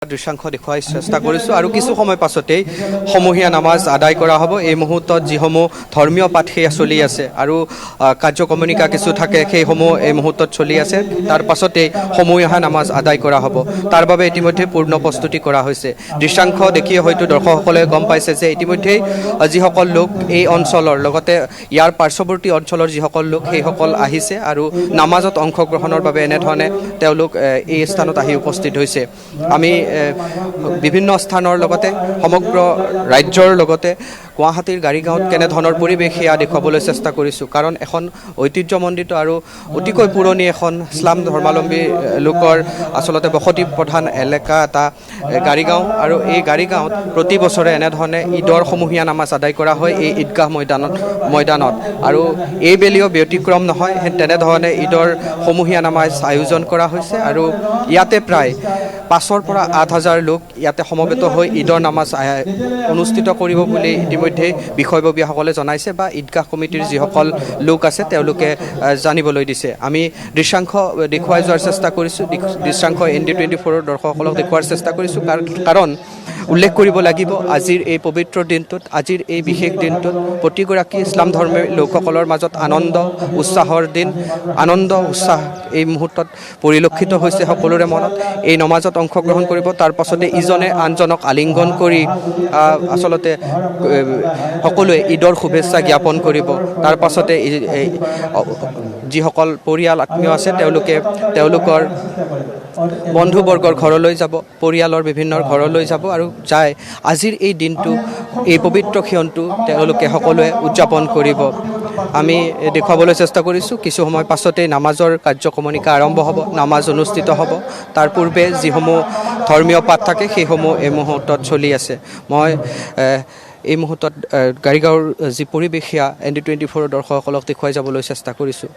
দৃশ্যাংশ দেখুৱাই চেষ্টা কৰিছোঁ আৰু কিছু সময় পাছতেই সমূহীয়া নামাজ আদায় কৰা হ'ব। এই মুহূৰ্তত যিসমূহ ধৰ্মীয় পাঠ সেয়া চলি আছে আৰু কাৰ্যক্ৰমণিকা কিছু থাকে সেইসমূহ এই মুহূৰ্তত চলি আছে। তাৰ পাছতেই সমূহীয়া নামাজ আদায় কৰা হ'ব। তাৰ বাবে ইতিমধ্যে পূৰ্ণ প্ৰস্তুতি কৰা হৈছে। দৃশ্যাংশ দেখিয়ে হয়তো দৰ্শকসকলে গম পাইছে যে ইতিমধ্যেই যিসকল লোক এই অঞ্চলৰ লগতে ইয়াৰ পাৰ্শ্বৱৰ্তী অঞ্চলৰ যিসকল লোক সেইসকল আহিছে আৰু নামাজত অংশগ্ৰহণৰ বাবে এনেধৰণে তেওঁলোক এই স্থানত আহি উপস্থিত হৈছে। আমি বিভিন্ন স্থানৰ লগতে সমগ্ৰ ৰাজ্যৰ লগতে গুৱাহাটীৰ গাড়ীগাঁৱত কেনেধৰণৰ পৰিৱেশ সেয়া দেখুৱাবলৈ চেষ্টা কৰিছোঁ। কাৰণ এখন ঐতিহ্যমণ্ডিত আৰু অতিকৈ পুৰণি এখন ইছলাম ধৰ্মাৱলম্বী লোকৰ আচলতে বসতি প্ৰধান এলেকা এটা গাড়ীগাঁও আৰু এই গাড়ীগাঁৱত প্ৰতি বছৰে এনেধৰণে ঈদৰ সমূহীয়া নামাজ আদায় কৰা হয় এই ঈদগাহ ময়দানত আৰু এইবেলিও ব্যতিক্ৰম নহয়। তেনেধৰণে ঈদৰ সমূহীয়া নামাজ আয়োজন কৰা হৈছে আৰু ইয়াতে প্ৰায় 5,000 পৰা 8,000 লোক ইয়াতে সমবেত হৈ ঈদৰ নামাজ অনুষ্ঠিত কৰিব বুলি ইতিমধ্যে বিষয়ববীয়াসকলে জনাইছে বা ঈদগাহ কমিটিৰ যিসকল লোক আছে তেওঁলোকে জানিবলৈ দিছে। আমি দৃশ্যাংশ দেখুৱাই যোৱাৰ চেষ্টা কৰিছোঁ। দৃশ্যাংশ ND24 দৰ্শকসকলক দেখুওৱাৰ চেষ্টা কৰিছোঁ কাৰণ উল্লেখ কৰিব লাগিব আজিৰ এই পবিত্ৰ দিনটোত, আজিৰ এই বিশেষ দিনটোত প্ৰতিগৰাকী ইছলাম ধৰ্মী লোকসকলৰ মাজত আনন্দ উৎসাহৰ দিন। আনন্দ উৎসাহ এই মুহূৰ্তত পৰিলক্ষিত হৈছে সকলোৰে মনত। এই নমাজত অংশগ্ৰহণ কৰিব, তাৰ পাছতে ইজনে আনজনক আলিংগন কৰি আচলতে সকলোৱে ঈদৰ শুভেচ্ছা জ্ঞাপন কৰিব। তাৰ পাছতে যিসকল পৰিয়াল আত্মীয় আছে তেওঁলোকৰ বন্ধুবৰ্গৰ ঘৰলৈ যাব, পৰিয়ালৰ বিভিন্ন ঘৰলৈ যাব আৰু যায় আজিৰ এই দিনটো, এই পবিত্ৰ ক্ষণটো তেওঁলোকে সকলোৱে উদযাপন কৰিব। আমি দেখুৱাবলৈ চেষ্টা কৰিছোঁ। কিছু সময় পাছতেই নামাজৰ কাৰ্যক্ৰমণিকা আৰম্ভ হ'ব, নামাজ অনুষ্ঠিত হ'ব। তাৰ পূৰ্বে যিসমূহ ধৰ্মীয় পাঠ থাকে সেইসমূহ এই মুহূৰ্তত চলি আছে। মই এই মুহূৰ্তত গাড়ীগাঁৱৰ যি পৰিৱেশ সেয়া ND24 দৰ্শকসকলক দেখুৱাই যাবলৈ চেষ্টা কৰিছোঁ।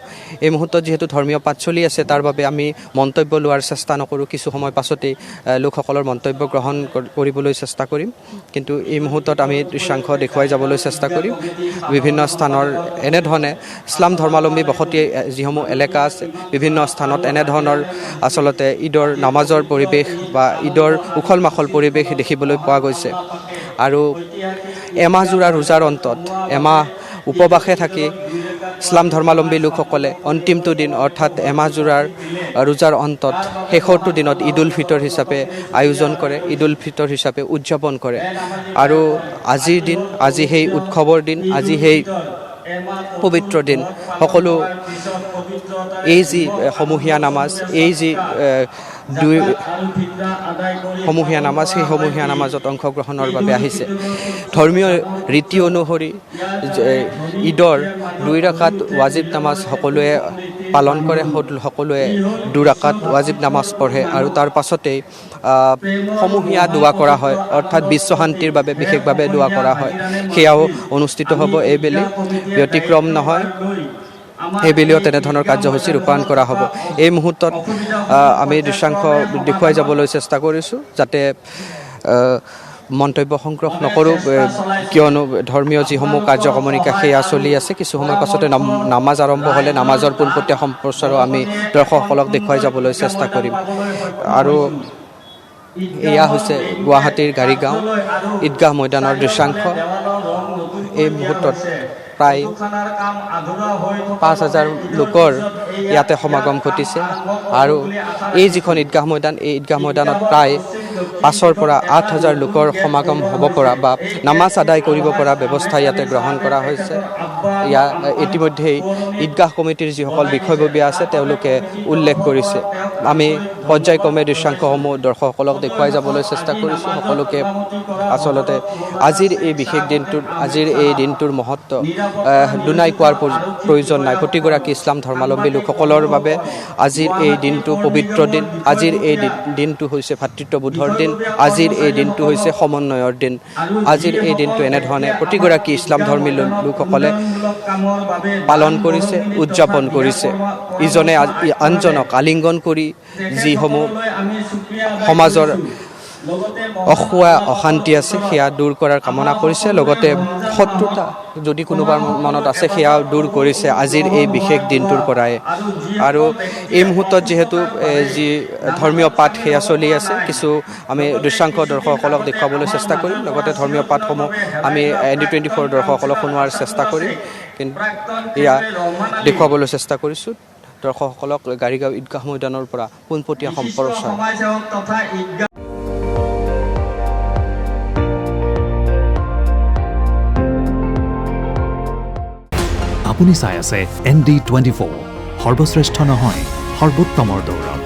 এই মুহূৰ্তত যিহেতু ধৰ্মীয় পাঠ চলি আছে তাৰ বাবে আমি মন্তব্য লোৱাৰ চেষ্টা নকৰোঁ। কিছু সময় পাছতেই লোকসকলৰ মন্তব্য গ্ৰহণ কৰিবলৈ চেষ্টা কৰিম। কিন্তু এই মুহূৰ্তত আমি দৃশ্যাংশ দেখুৱাই যাবলৈ চেষ্টা কৰিম। বিভিন্ন স্থানৰ এনেধৰণে ইছলাম ধৰ্মাৱলম্বী বসতি যিসমূহ এলেকা আছে বিভিন্ন স্থানত এনেধৰণৰ আচলতে ঈদৰ নামাজৰ পৰিৱেশ বা ঈদৰ উখল মাখল পৰিৱেশ দেখিবলৈ পোৱা গৈছে। আৰু এমাহজোৰা ৰোজাৰ অন্তত এমাহ উপবাসে থাকি ইছলাম ধৰ্মাৱলম্বী লোকসকলে অন্তিমটো দিন অৰ্থাৎ এমাহজোৰাৰ ৰোজাৰ অন্তত শেষৰটো দিনত ঈদ উল ফিতৰ হিচাপে আয়োজন কৰে, ঈদ উল ফিতৰ হিচাপে উদযাপন কৰে। আৰু আজিৰ দিন, আজি সেই উৎসৱৰ দিন, আজি সেই পবিত্ৰ দিন, সকলো এই যি সমূহীয়া নামাজ, এই যি সমূহীয়া নামাজ, সেই সমূহীয়া নামাজত অংশগ্ৰহণৰ বাবে আহিছে। ধৰ্মীয় ৰীতি অনুসৰি ঈদৰ 2 ৰাকাত ৱাজিব নামাজ সকলোৱে পালন কৰে, সকলোৱে 2 ৰাকাত ৱাজিব নামাজ পঢ়ে আৰু তাৰ পাছতেই সমূহীয়া দোৱা কৰা হয়, অৰ্থাৎ বিশ্ব শান্তিৰ বাবে বিশেষভাৱে দোৱা কৰা হয়। সেয়াও অনুষ্ঠিত হ'ব এইবেলি, ব্যতিক্ৰম নহয়। এইবেলিও তেনেধৰণৰ কাৰ্যসূচী ৰূপায়ণ কৰা হ'ব। এই মুহূৰ্তত আমি দৃশ্যাংশ দেখুৱাই যাবলৈ চেষ্টা কৰিছোঁ যাতে মন্তব্য সংগ্ৰহ নকৰোঁ, কিয়নো ধৰ্মীয় যিসমূহ কাৰ্যক্ৰমণিকা সেয়া চলি আছে। কিছু সময় পাছতে নামাজ আৰম্ভ হ'লে নামাজৰ পোনপটীয়া সম্প্ৰচাৰো আমি দৰ্শকসকলক দেখুৱাই যাবলৈ চেষ্টা কৰিম। আৰু এয়া হৈছে গুৱাহাটীৰ গাড়ীগাঁও ঈদগাহ ময়দানৰ দৃশ্যাংশ। এই মুহূৰ্তত প্ৰায় 5,000 লোকৰ ইয়াতে সমাগম ঘটিছে আৰু এই যিখন ঈদগাহ ময়দান, এই ঈদগাহ ময়দানত প্ৰায় 5,000 পৰা 8,000 লোকৰ সমাগম হ'ব পৰা বা নামাজ আদায় কৰিব পৰা ব্যৱস্থা ইয়াতে গ্ৰহণ কৰা হৈছে। ইতিমধ্যেই ঈদগাহ কমিটিৰ যিসকল বিষয়ববীয়া আছে তেওঁলোকে উল্লেখ কৰিছে। আমি পৰ্যায়ক্ৰমে দৃশ্যাংশসমূহ দৰ্শকসকলক দেখুৱাই যাবলৈ চেষ্টা কৰিছোঁ। সকলোকে আচলতে আজিৰ এই বিশেষ দিনটোত, আজিৰ এই দিনটোৰ মহত্ব দুনাই কোৱাৰ প্ৰয়োজন নাই। প্ৰতিগৰাকী ইছলাম ধৰ্মাৱলম্বী লোকসকলৰ বাবে আজিৰ এই দিনটো পবিত্ৰ দিন। আজিৰ এই দিনটো হৈছে ভাতৃত্ববোধৰ দিন। আজিৰ এই দিনটো হৈছে সমন্বয়ৰ দিন। আজিৰ এই দিনটো এনেধৰণে প্ৰতিগৰাকী ইছলাম ধৰ্মী লোকসকলে পালন কৰিছে, উদযাপন কৰিছে। ইজনে আনজনক আলিংগন কৰি যিসমূহ সমাজৰ অসুৱা অশান্তি আছে সেয়া দূৰ কৰাৰ কামনা কৰিছে, লগতে শত্ৰুতা যদি কোনোবাৰ মনত আছে সেয়াও দূৰ কৰিছে আজিৰ এই বিশেষ দিনটোৰ পৰাই। আৰু এই মুহূৰ্তত যিহেতু যি ধৰ্মীয় পাঠ সেয়া চলি আছে, কিছু আমি দৃশ্যাংশ দৰ্শকসকলক দেখুৱাবলৈ চেষ্টা কৰিম, লগতে ধৰ্মীয় পাঠসমূহ আমি ND24 দৰ্শকসকলক শুনোৱাৰ চেষ্টা কৰিম। কিন্তু এয়া দেখুৱাবলৈ চেষ্টা কৰিছোঁ দৰ্শকসকলক গাড়ীগাঁও ঈদগাহ মৈদানৰ পৰা পোনপটীয়া সম্প্ৰচাৰ। আপুনি চাই আছে ND24, সৰ্বশ্ৰেষ্ঠ নহয় সৰ্বোত্তমৰ দৌৰত।